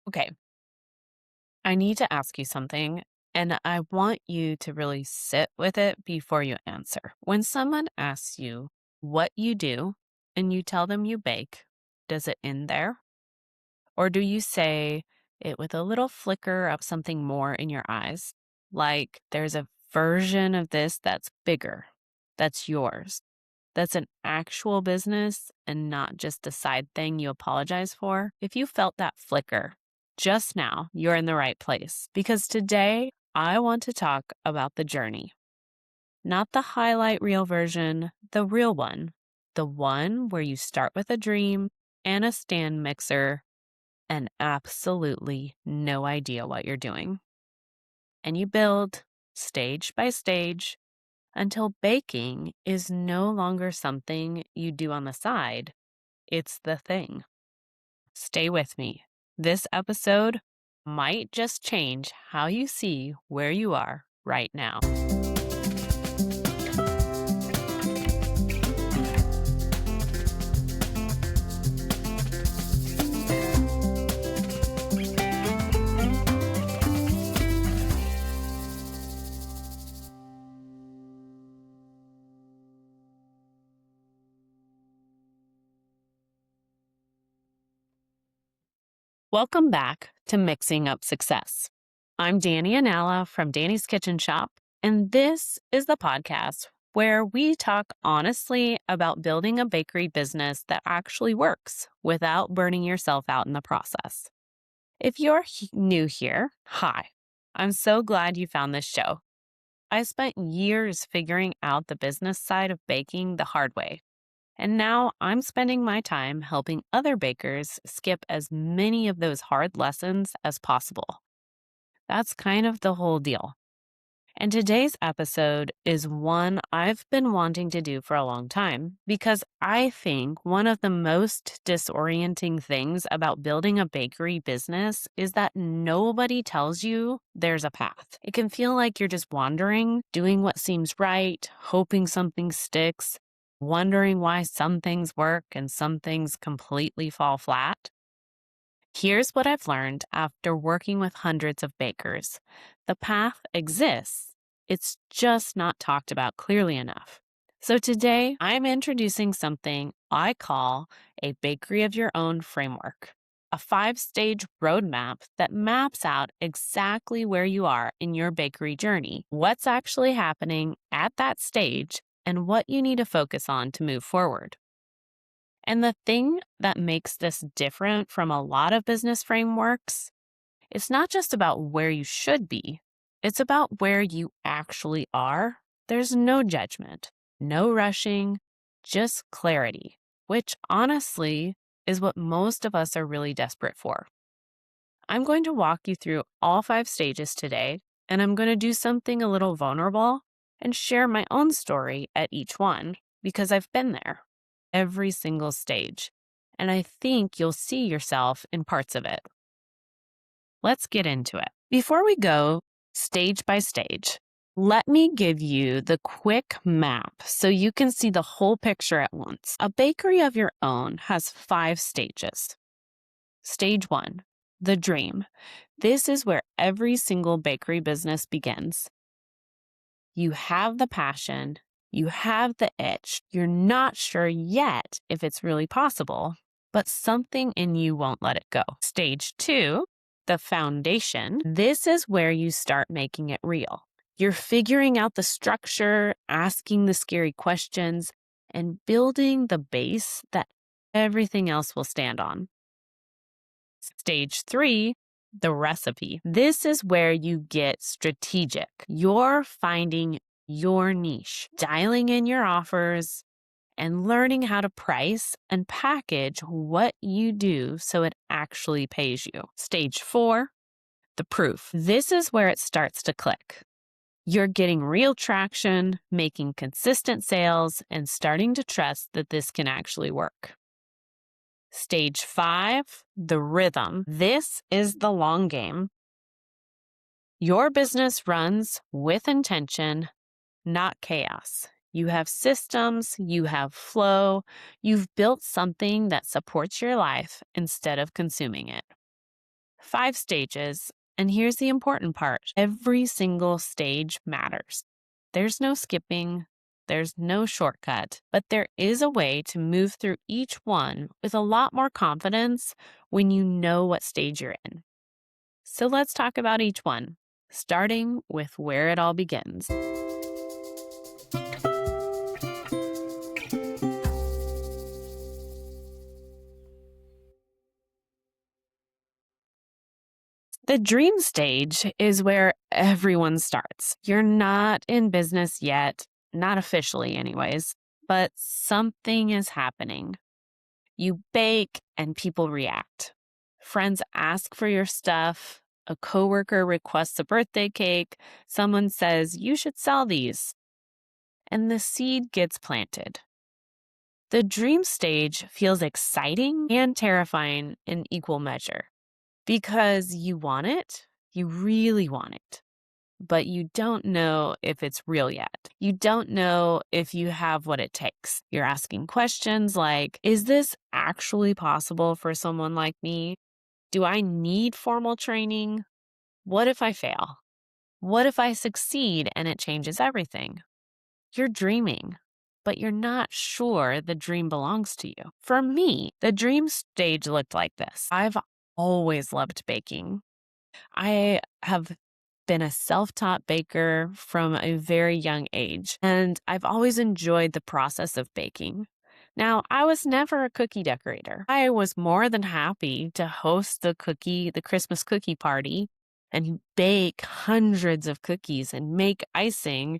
Okay, I need to ask you something, and I want you to really sit with it before you answer. When someone asks you what you do and you tell them you bake, does it end there? Or do you say it with a little flicker of something more in your eyes? Like there's a version of this that's bigger, that's yours, that's an actual business and not just a side thing you apologize for. If you felt that flicker just now, you're in the right place because today I want to talk about the journey, not the highlight reel version, the real one, the one where you start with a dream and a stand mixer and absolutely no idea what you're doing. And you build stage by stage until baking is no longer something you do on the side, it's the thing. Stay with me. This episode might just change how you see where you are right now. Welcome back to Mixing Up Success. I'm Dani Anala from Dani's Kitchen Shop, and this is the podcast where we talk honestly about building a bakery business that actually works without burning yourself out in the process. If you're new here, hi. I'm so glad you found this show. I spent years figuring out the business side of baking the hard way. And now I'm spending my time helping other bakers skip as many of those hard lessons as possible. That's kind of the whole deal. And today's episode is one I've been wanting to do for a long time because I think one of the most disorienting things about building a bakery business is that nobody tells you there's a path. It can feel like you're just wandering, doing what seems right, hoping something sticks, wondering why some things work and some things completely fall flat. Here's what I've learned after working with hundreds of bakers. The path exists. It's just not talked about clearly enough. So today, I'm introducing something I call a bakery of your own framework, a 5-stage roadmap that maps out exactly where you are in your bakery journey, what's actually happening at that stage, and what you need to focus on to move forward. And the thing that makes this different from a lot of business frameworks, it's not just about where you should be, it's about where you actually are. There's no judgment, no rushing, just clarity, which honestly is what most of us are really desperate for. I'm going to walk you through all 5 stages today, and I'm going to do something a little vulnerable and share my own story at each one because I've been there every single stage, and I think you'll see yourself in parts of it. Let's get into it. Before we go stage by stage, let me give you the quick map so you can see the whole picture at once. A bakery of your own has 5 stages. Stage 1, the dream. This is where every single bakery business begins. You have the passion, you have the itch, you're not sure yet if it's really possible, but something in you won't let it go. Stage 2, the foundation. This is where you start making it real. You're figuring out the structure, asking the scary questions, and building the base that everything else will stand on. Stage 3, the recipe. This is where you get strategic. You're finding your niche, dialing in your offers, and learning how to price and package what you do so it actually pays you. Stage 4, the proof. This is where it starts to click. You're getting real traction, making consistent sales, and starting to trust that this can actually work. Stage 5, the rhythm. This is the long game. Your business runs with intention, not chaos. You have systems, you have flow, you've built something that supports your life instead of consuming it. 5 stages. And here's the important part. Every single stage matters. There's no skipping, there's no shortcut, but there is a way to move through each one with a lot more confidence when you know what stage you're in. So let's talk about each one, starting with where it all begins. The dream stage is where everyone starts. You're not in business yet, not officially, anyways, but something is happening. You bake and people react. Friends ask for your stuff. A coworker requests a birthday cake. Someone says, you should sell these. And the seed gets planted. The dream stage feels exciting and terrifying in equal measure because you want it, you really want it, but you don't know if it's real yet. You don't know if you have what it takes. You're asking questions like, is this actually possible for someone like me? Do I need formal training? What if I fail? What if I succeed and it changes everything? You're dreaming, but you're not sure the dream belongs to you. For me, the dream stage looked like this. I've always loved baking. I have been a self-taught baker from a very young age, and I've always enjoyed the process of baking. Now, I was never a cookie decorator. I was more than happy to host the Christmas cookie party and bake hundreds of cookies and make icing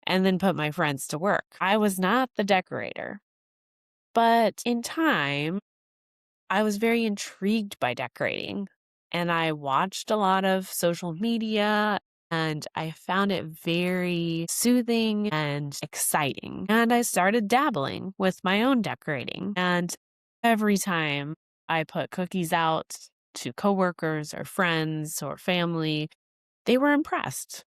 and then put my friends to work. I was not the decorator. But in time, I was very intrigued by decorating, and I watched a lot of social media, and I found it very soothing and exciting. And I started dabbling with my own decorating. And every time I put cookies out to coworkers or friends or family, they were impressed.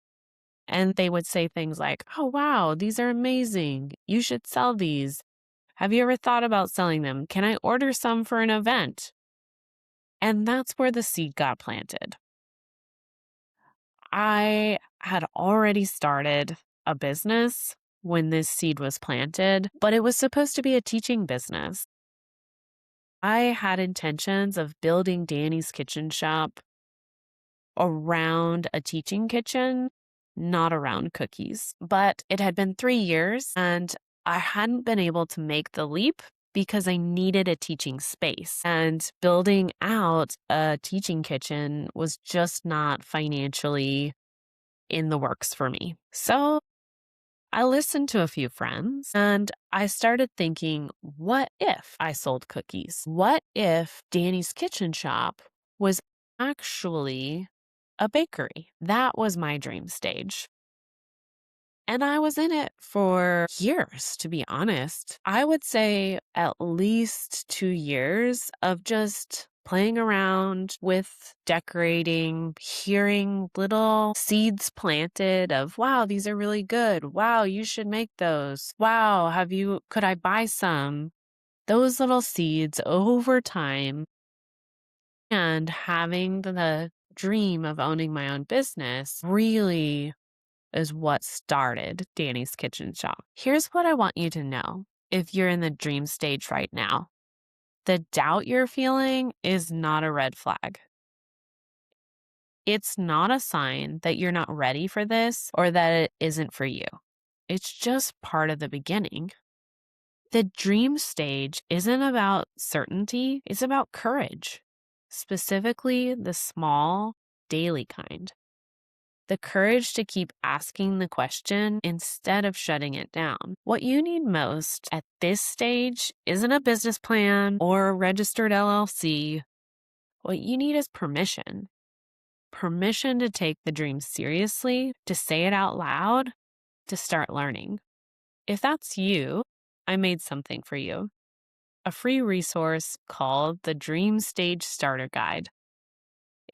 And they would say things like, oh, wow, these are amazing. You should sell these. Have you ever thought about selling them? Can I order some for an event? And that's where the seed got planted. I had already started a business when this seed was planted, but it was supposed to be a teaching business. I had intentions of building Dani's Kitchen Shop around a teaching kitchen, not around cookies. But it had been 3 years and I hadn't been able to make the leap because I needed a teaching space. And building out a teaching kitchen was just not financially in the works for me. So I listened to a few friends and I started thinking, what if I sold cookies? What if Dani's Kitchen Shop was actually a bakery? That was my dream stage. And I was in it for years, to be honest. I would say at least 2 years of just playing around with decorating, hearing little seeds planted of, wow, these are really good. Wow, you should make those. Wow, could I buy some? Those little seeds over time and having the dream of owning my own business really is what started Dani's Kitchen Shop. Here's what I want you to know if you're in the dream stage right now. The doubt you're feeling is not a red flag. It's not a sign that you're not ready for this or that it isn't for you. It's just part of the beginning. The dream stage isn't about certainty, it's about courage, specifically the small, daily kind. The courage to keep asking the question instead of shutting it down. What you need most at this stage isn't a business plan or a registered LLC. What you need is permission. Permission to take the dream seriously, to say it out loud, to start learning. If that's you, I made something for you. A free resource called the Dream Stage Starter Guide.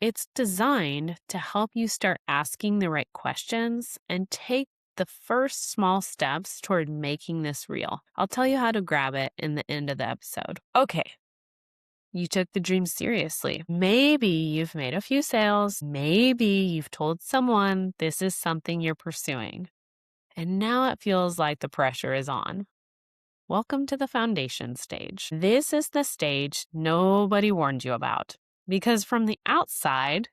It's designed to help you start asking the right questions and take the first small steps toward making this real. I'll tell you how to grab it in the end of the episode. Okay, you took the dream seriously. Maybe you've made a few sales. Maybe you've told someone this is something you're pursuing. And now it feels like the pressure is on. Welcome to the foundation stage. This is the stage nobody warned you about. Because from the outside,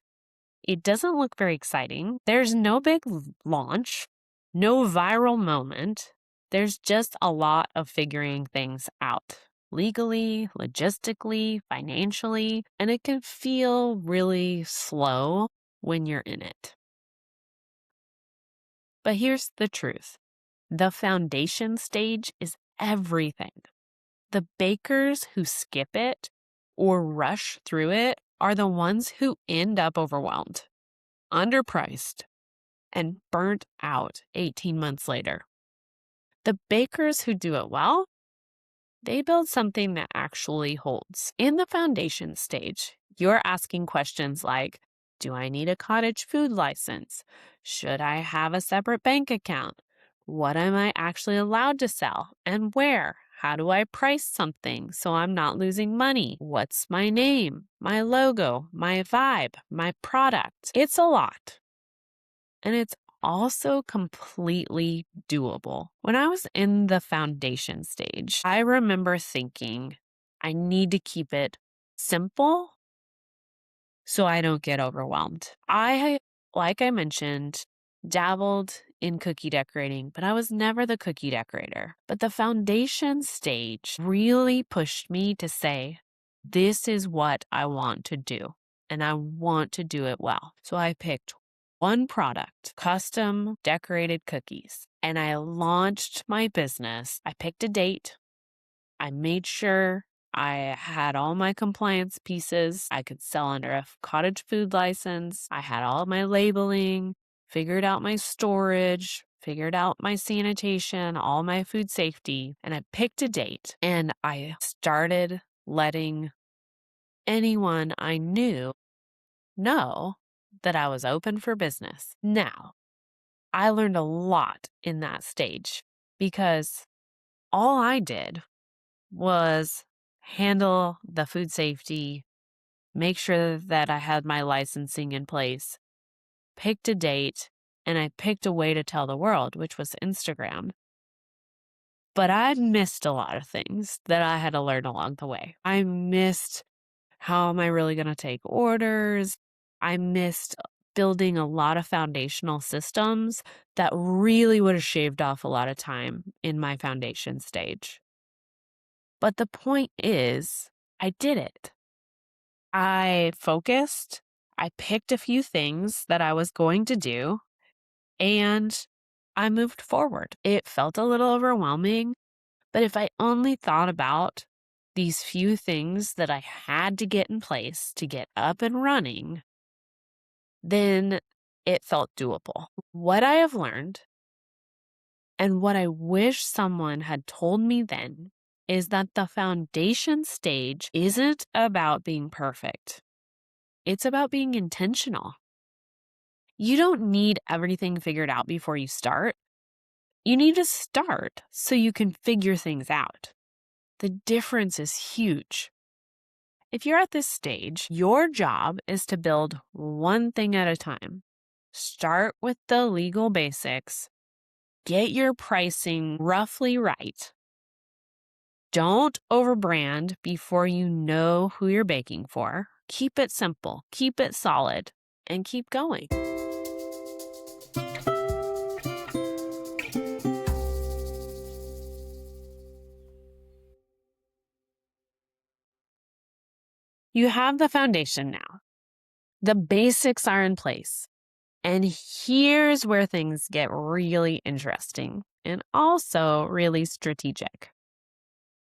it doesn't look very exciting. There's no big launch, no viral moment. There's just a lot of figuring things out legally, logistically, financially, and it can feel really slow when you're in it. But here's the truth. The foundation stage is everything. The bakers who skip it or rush through it are the ones who end up overwhelmed, underpriced, and burnt out 18 months later. The bakers who do it well, they build something that actually holds. In the foundation stage, you're asking questions like, do I need a cottage food license? Should I have a separate bank account? What am I actually allowed to sell and where? How do I price something so I'm not losing money? What's my name, my logo, my vibe, my product? It's a lot. And it's also completely doable. When I was in the foundation stage, I remember thinking, I need to keep it simple so I don't get overwhelmed. Like I mentioned, dabbled in cookie decorating, but I was never the cookie decorator. But the foundation stage really pushed me to say, this is what I want to do, and I want to do it well. So I picked one product, custom decorated cookies, and I launched my business. I picked a date. I made sure I had all my compliance pieces. I could sell under a cottage food license. I had all my labeling, figured out my storage, figured out my sanitation, all my food safety, and I picked a date and I started letting anyone I knew know that I was open for business. Now, I learned a lot in that stage because all I did was handle the food safety, make sure that I had my licensing in place, picked a date, and I picked a way to tell the world, which was Instagram. But I missed a lot of things that I had to learn along the way. I missed how am I really going to take orders? I missed building a lot of foundational systems that really would have shaved off a lot of time in my foundation stage. But the point is, I did it. I focused, I picked a few things that I was going to do, and I moved forward. It felt a little overwhelming, but if I only thought about these few things that I had to get in place to get up and running, then it felt doable. What I have learned and what I wish someone had told me then is that the foundation stage isn't about being perfect. It's about being intentional. You don't need everything figured out before you start. You need to start so you can figure things out. The difference is huge. If you're at this stage, your job is to build one thing at a time. Start with the legal basics. Get your pricing roughly right. Don't overbrand before you know who you're baking for. Keep it simple, keep it solid, and keep going. You have the foundation now. The basics are in place. And here's where things get really interesting and also really strategic.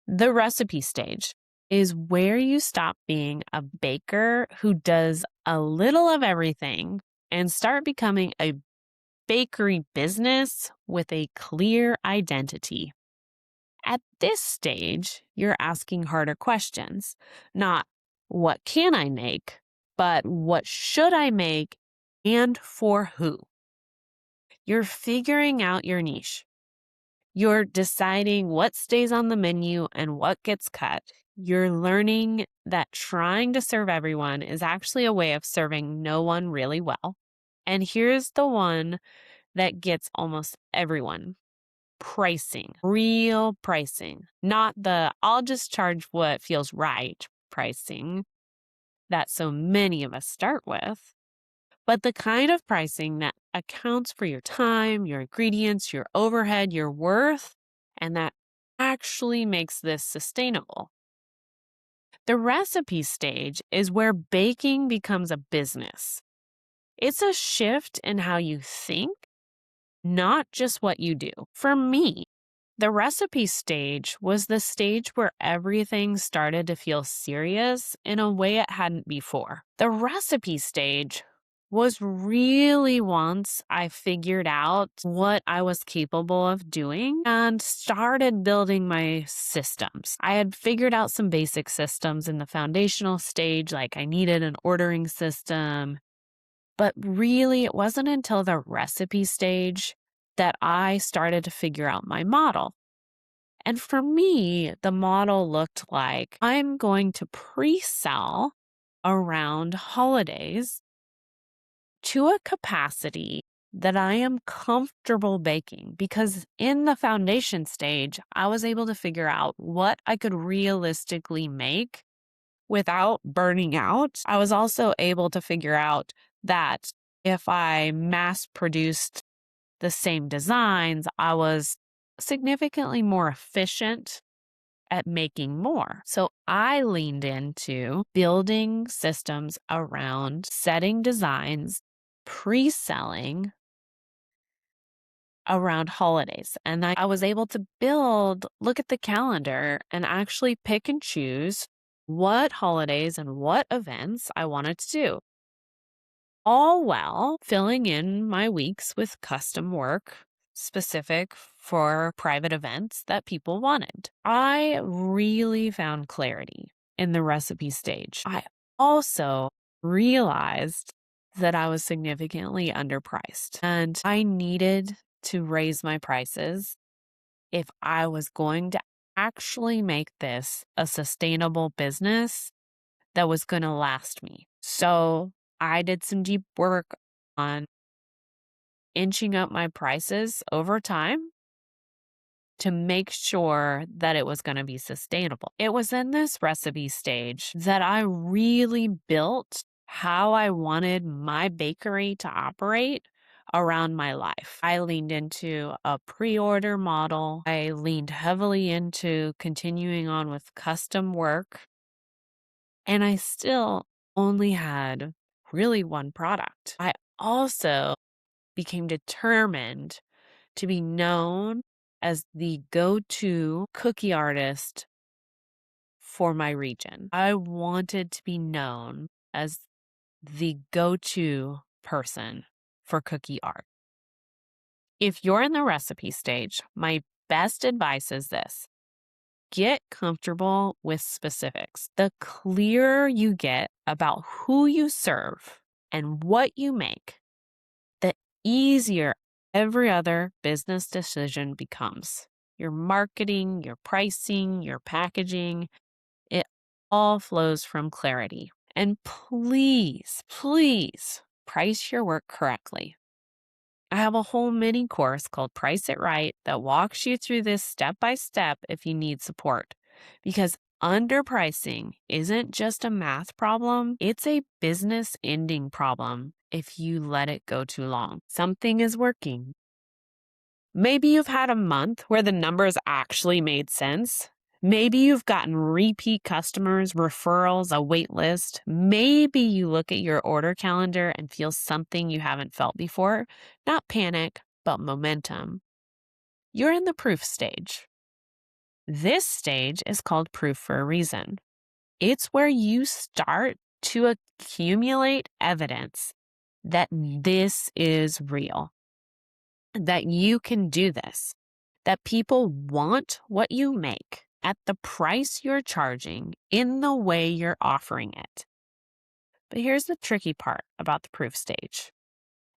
The recipe stage is where you stop being a baker who does a little of everything and start becoming a bakery business with a clear identity. At this stage, you're asking harder questions, not what can I make, but what should I make and for who? You're figuring out your niche. You're deciding what stays on the menu and what gets cut. you're learning that trying to serve everyone is actually a way of serving no one really well. And here's the one that gets almost everyone: pricing, real pricing, not the I'll just charge what feels right pricing that so many of us start with, but the kind of pricing that accounts for your time, your ingredients, your overhead, your worth, and that actually makes this sustainable. The recipe stage is where baking becomes a business. It's a shift in how you think, not just what you do. For me, the recipe stage was the stage where everything started to feel serious in a way it hadn't before. The recipe stage was really once I figured out what I was capable of doing and started building my systems. I had figured out some basic systems in the foundational stage, like I needed an ordering system. But really, it wasn't until the recipe stage that I started to figure out my model. And for me, the model looked like I'm going to pre-sell around holidays to a capacity that I am comfortable baking, because in the foundation stage, I was able to figure out what I could realistically make without burning out. I was also able to figure out that if I mass produced the same designs, I was significantly more efficient at making more. So I leaned into building systems around setting designs, pre-selling around holidays. And I was able to look at the calendar and actually pick and choose what holidays and what events I wanted to do, all while filling in my weeks with custom work specific for private events that people wanted. I really found clarity in the recipe stage. I also realized that I was significantly underpriced and I needed to raise my prices if I was going to actually make this a sustainable business that was going to last me. So I did some deep work on inching up my prices over time to make sure that it was going to be sustainable. It was in this recipe stage that I really built how I wanted my bakery to operate around my life. I leaned into a pre-order model. I leaned heavily into continuing on with custom work. And I still only had really one product. I also became determined to be known as the go-to cookie artist for my region. I wanted to be known as the go-to person for cookie art. If you're in the recipe stage, my best advice is this: get comfortable with specifics. The clearer you get about who you serve and what you make, the easier every other business decision becomes. Your marketing, your pricing, your packaging, it all flows from clarity. And please, please price your work correctly. I have a whole mini course called Price It Right that walks you through this step by step if you need support. Because underpricing isn't just a math problem, it's a business ending problem if you let it go too long. Something is working. Maybe you've had a month where the numbers actually made sense. Maybe you've gotten repeat customers, referrals, a wait list. Maybe you look at your order calendar and feel something you haven't felt before. Not panic, but momentum. You're in the proof stage. This stage is called proof for a reason. It's where you start to accumulate evidence that this is real, that you can do this, that people want what you make at the price you're charging in the way you're offering it. But here's the tricky part about the proof stage.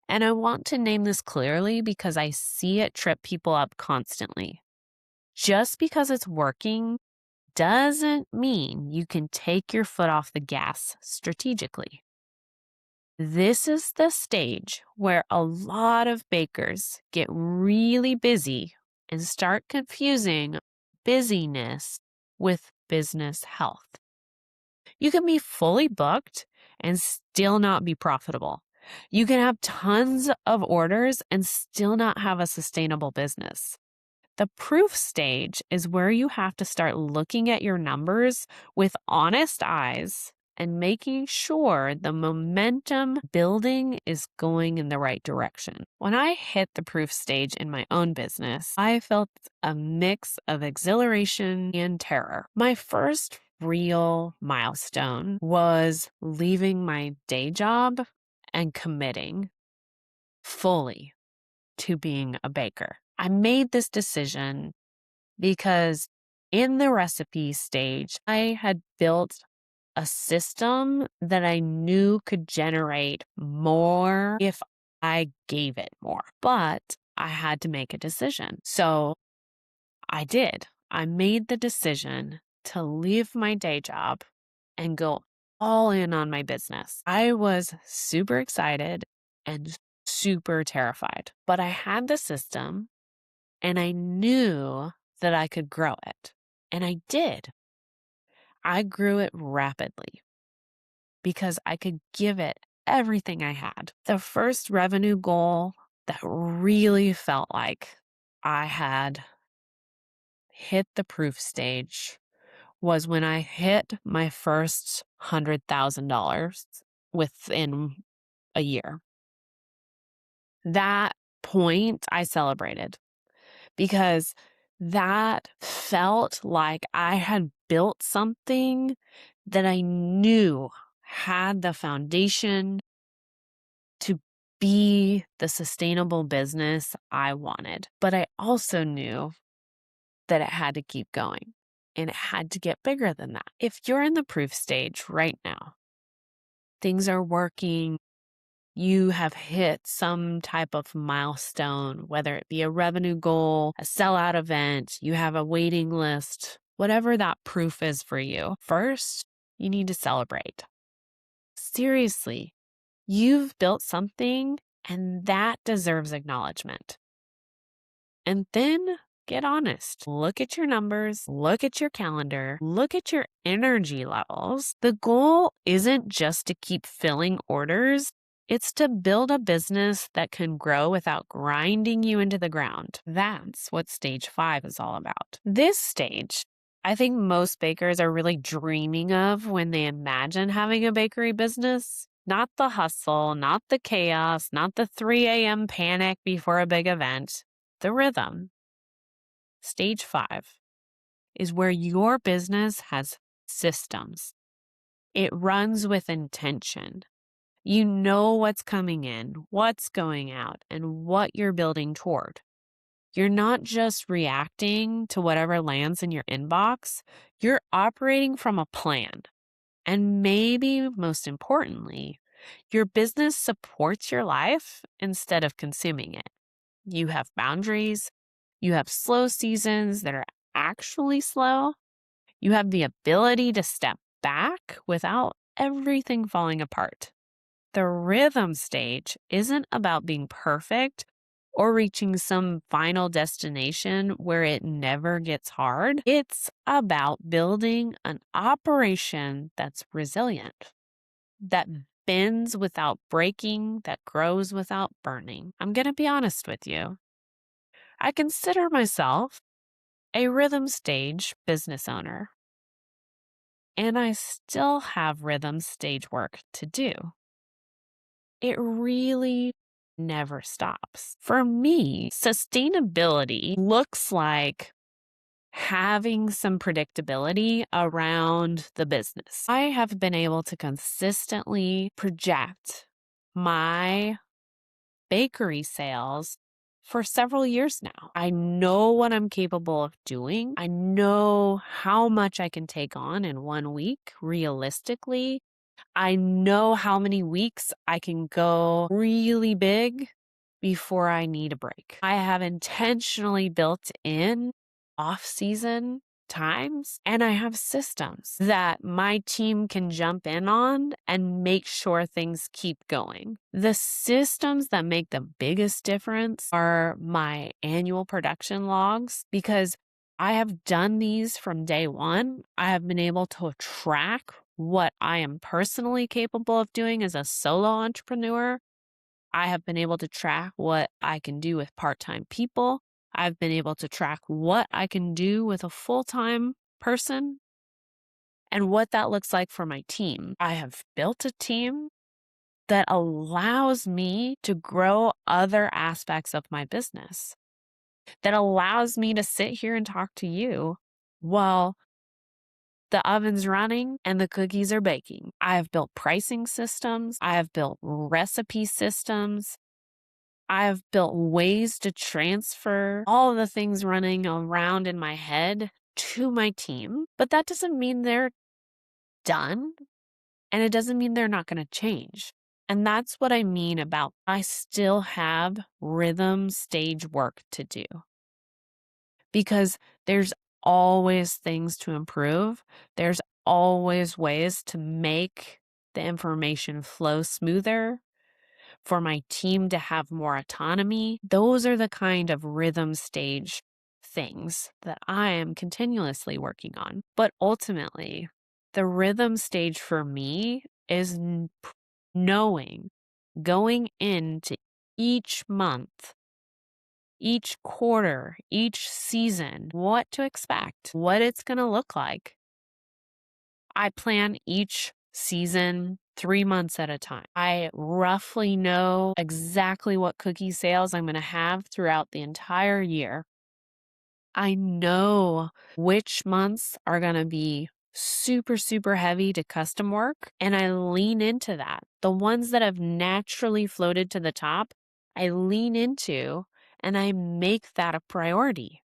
And I want to name this clearly because I see it trip people up constantly. Just because it's working doesn't mean you can take your foot off the gas strategically. This is the stage where a lot of bakers get really busy and start confusing busyness with business health. You can be fully booked and still not be profitable. You can have tons of orders and still not have a sustainable business. The proof stage is where you have to start looking at your numbers with honest eyes and making sure the momentum building is going in the right direction. When I hit the proof stage in my own business, I felt a mix of exhilaration and terror. My first real milestone was leaving my day job and committing fully to being a baker. I made this decision because in the recipe stage, I had built a system that I knew could generate more if I gave it more. But I had to make a decision. So I did. I made the decision to leave my day job and go all in on my business. I was super excited and super terrified, but I had the system and I knew that I could grow it. And I did. I grew it rapidly because I could give it everything I had. The first revenue goal that really felt like I had hit the proof stage was when I hit my first $100,000 within a year. That point I celebrated because that felt like I had built something that I knew had the foundation to be the sustainable business I wanted. But I also knew that it had to keep going and it had to get bigger than that. If you're in the proof stage right now, things are working, you have hit some type of milestone, whether it be a revenue goal, a sellout event, you have a waiting list, whatever that proof is for you. First, you need to celebrate. Seriously, you've built something and that deserves acknowledgement. And then get honest. Look at your numbers, look at your calendar, look at your energy levels. The goal isn't just to keep filling orders. It's to build a business that can grow without grinding you into the ground. That's what stage 5 is all about. This stage, I think most bakers are really dreaming of when they imagine having a bakery business. Not the hustle, not the chaos, not the 3 a.m. panic before a big event. The rhythm. Stage 5 is where your business has systems. It runs with intention. You know what's coming in, what's going out, and what you're building toward. You're not just reacting to whatever lands in your inbox. You're operating from a plan. And maybe most importantly, your business supports your life instead of consuming it. You have boundaries. You have slow seasons that are actually slow. You have the ability to step back without everything falling apart. The rhythm stage isn't about being perfect or reaching some final destination where it never gets hard. It's about building an operation that's resilient, that bends without breaking, that grows without burning. I'm going to be honest with you. I consider myself a rhythm stage business owner, and I still have rhythm stage work to do. It really never stops. For me, sustainability looks like having some predictability around the business. I have been able to consistently project my bakery sales for several years now. I know what I'm capable of doing. I know how much I can take on in 1 week realistically. I know how many weeks I can go really big before I need a break. I have intentionally built in off season times, and I have systems that my team can jump in on and make sure things keep going. The systems that make the biggest difference are my annual production logs, because I have done these from day one. I have been able to track what I am personally capable of doing as a solo entrepreneur. I have been able to track what I can do with part-time people. I've been able to track what I can do with a full-time person and what that looks like for my team. I have built a team that allows me to grow other aspects of my business, that allows me to sit here and talk to you while the oven's running and the cookies are baking. I have built pricing systems. I have built recipe systems. I've built ways to transfer all of the things running around in my head to my team, but that doesn't mean they're done, and it doesn't mean they're not going to change. And that's what I mean about I still have rhythm stage work to do, because there's always things to improve. There's always ways to make the information flow smoother, for my team to have more autonomy. Those are the kind of rhythm stage things that I am continuously working on. But ultimately, the rhythm stage for me is knowing, going into each month, each quarter, each season, what to expect, what it's going to look like. I plan each season 3 months at a time. I roughly know exactly what cookie sales I'm going to have throughout the entire year. I know which months are going to be super, super heavy to custom work, and I lean into that. The ones that have naturally floated to the top, I lean into and I make that a priority.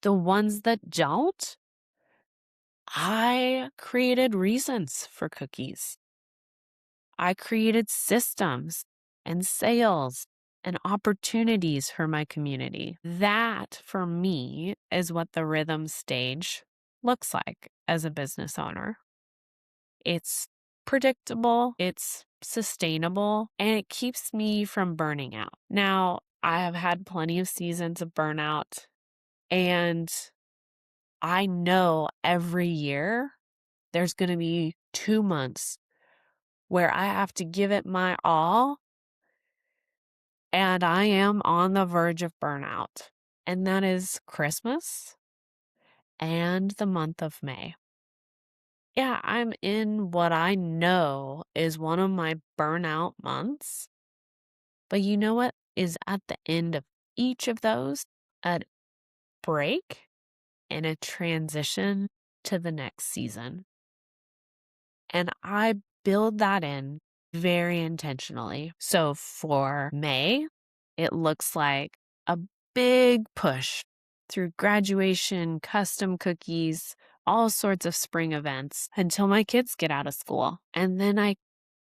The ones that don't, I created reasons for cookies. I created systems and sales and opportunities for my community. That, for me, is what the rhythm stage looks like as a business owner. It's predictable, it's sustainable, and it keeps me from burning out. Now, I have had plenty of seasons of burnout, and I know every year there's going to be 2 months where I have to give it my all, and I am on the verge of burnout. And that is Christmas and the month of May. Yeah, I'm in what I know is one of my burnout months. But you know what is at the end of each of those? A break and a transition to the next season. And I build that in very intentionally. So for May, it looks like a big push through graduation, custom cookies, all sorts of spring events until my kids get out of school. And then I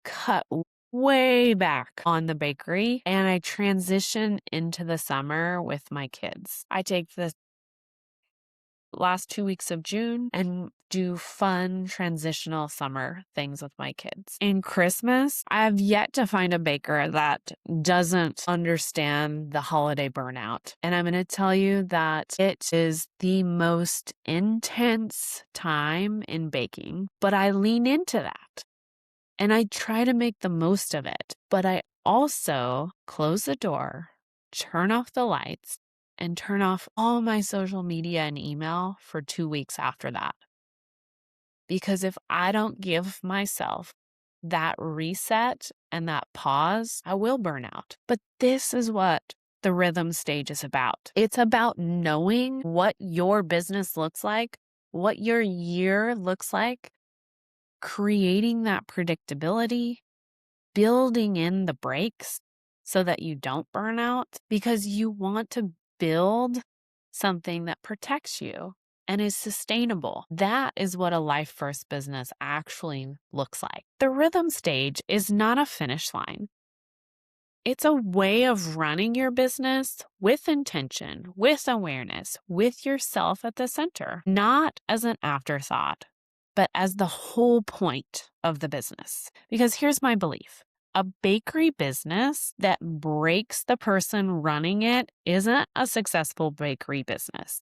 cut way back on the bakery and I transition into the summer with my kids. I take the last 2 weeks of June and do fun transitional summer things with my kids. In Christmas, I have yet to find a baker that doesn't understand the holiday burnout. And I'm going to tell you that it is the most intense time in baking, but I lean into that and I try to make the most of it. But I also close the door, turn off the lights, and turn off all my social media and email for 2 weeks after that. Because if I don't give myself that reset and that pause, I will burn out. But this is what the rhythm stage is about. It's about knowing what your business looks like, what your year looks like, creating that predictability, building in the breaks so that you don't burn out, because you want to build something that protects you and is sustainable. That is what a life first business actually looks like. The rhythm stage is not a finish line. It's a way of running your business with intention, with awareness, with yourself at the center, not as an afterthought, but as the whole point of the business. Because here's my belief. A bakery business that breaks the person running it isn't a successful bakery business.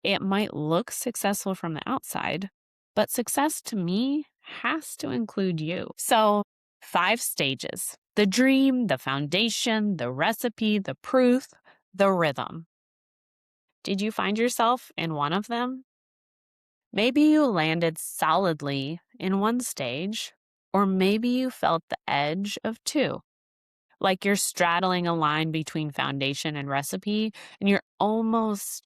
It might look successful from the outside, but success to me has to include you. So, 5 stages: the dream, the foundation, the recipe, the proof, the rhythm. Did you find yourself in one of them? Maybe you landed solidly in one stage, or maybe you felt the edge of two, like you're straddling a line between foundation and recipe, and you're almost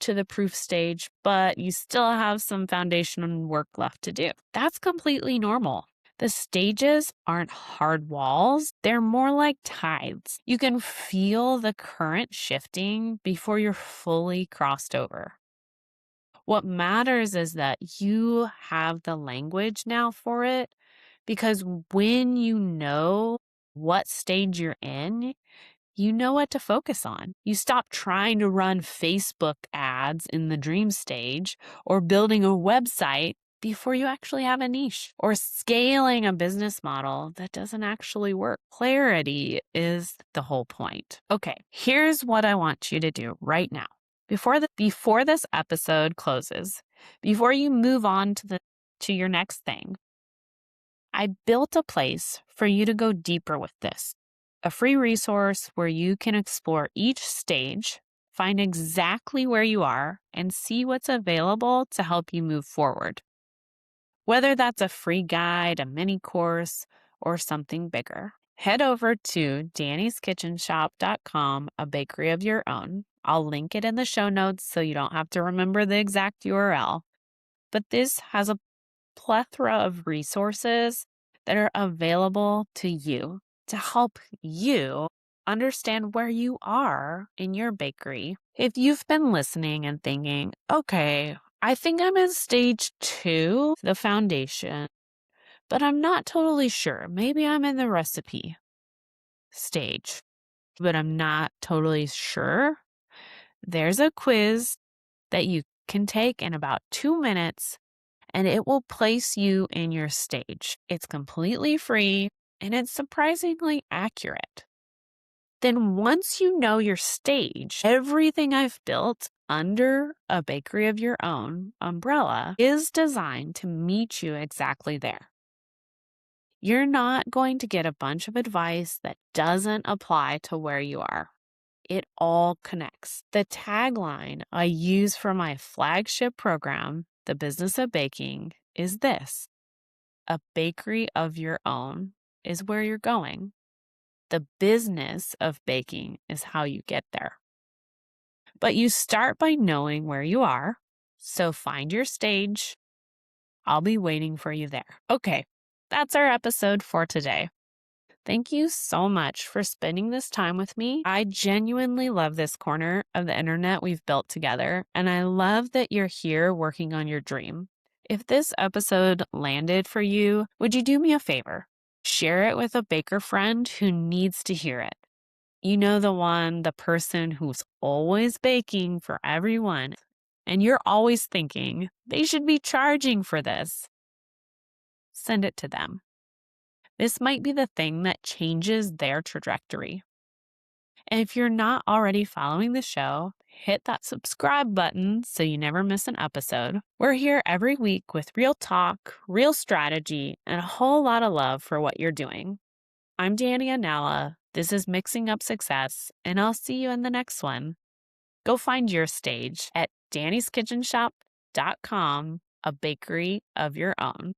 to the proof stage, but you still have some foundation work left to do. That's completely normal. The stages aren't hard walls, they're more like tides. You can feel the current shifting before you're fully crossed over. What matters is that you have the language now for it, because when you know what stage you're in, you know what to focus on. You stop trying to run Facebook ads in the dream stage, or building a website before you actually have a niche, or scaling a business model that doesn't actually work. Clarity is the whole point. Okay, here's what I want you to do right now. Before this episode closes, before you move on to your next thing, I built a place for you to go deeper with this. A free resource where you can explore each stage, find exactly where you are, and see what's available to help you move forward. Whether that's a free guide, a mini course, or something bigger, head over to dannyskitchenshop.com, a bakery of your own. I'll link it in the show notes so you don't have to remember the exact URL. But this has a plethora of resources that are available to you to help you understand where you are in your bakery. If you've been listening and thinking, okay, I think I'm in stage 2, the foundation, but I'm not totally sure. Maybe I'm in the recipe stage, but I'm not totally sure. There's a quiz that you can take in about 2 minutes, and it will place you in your stage. It's completely free, and it's surprisingly accurate. Then once you know your stage, everything I've built under a bakery of your own umbrella is designed to meet you exactly there. You're not going to get a bunch of advice that doesn't apply to where you are. It all connects. The tagline I use for my flagship program, The Business of Baking, is this: a bakery of your own is where you're going. The business of baking is how you get there. But you start by knowing where you are. So find your stage. I'll be waiting for you there. Okay, that's our episode for today. Thank you so much for spending this time with me. I genuinely love this corner of the internet we've built together, and I love that you're here working on your dream. If this episode landed for you, would you do me a favor? Share it with a baker friend who needs to hear it. You know, the person who's always baking for everyone, and you're always thinking they should be charging for this. Send it to them. This might be the thing that changes their trajectory. And if you're not already following the show, hit that subscribe button so you never miss an episode. We're here every week with real talk, real strategy, and a whole lot of love for what you're doing. I'm Dani Anala. This is Mixing Up Success, and I'll see you in the next one. Go find your stage at dannyskitchenshop.com, a bakery of your own.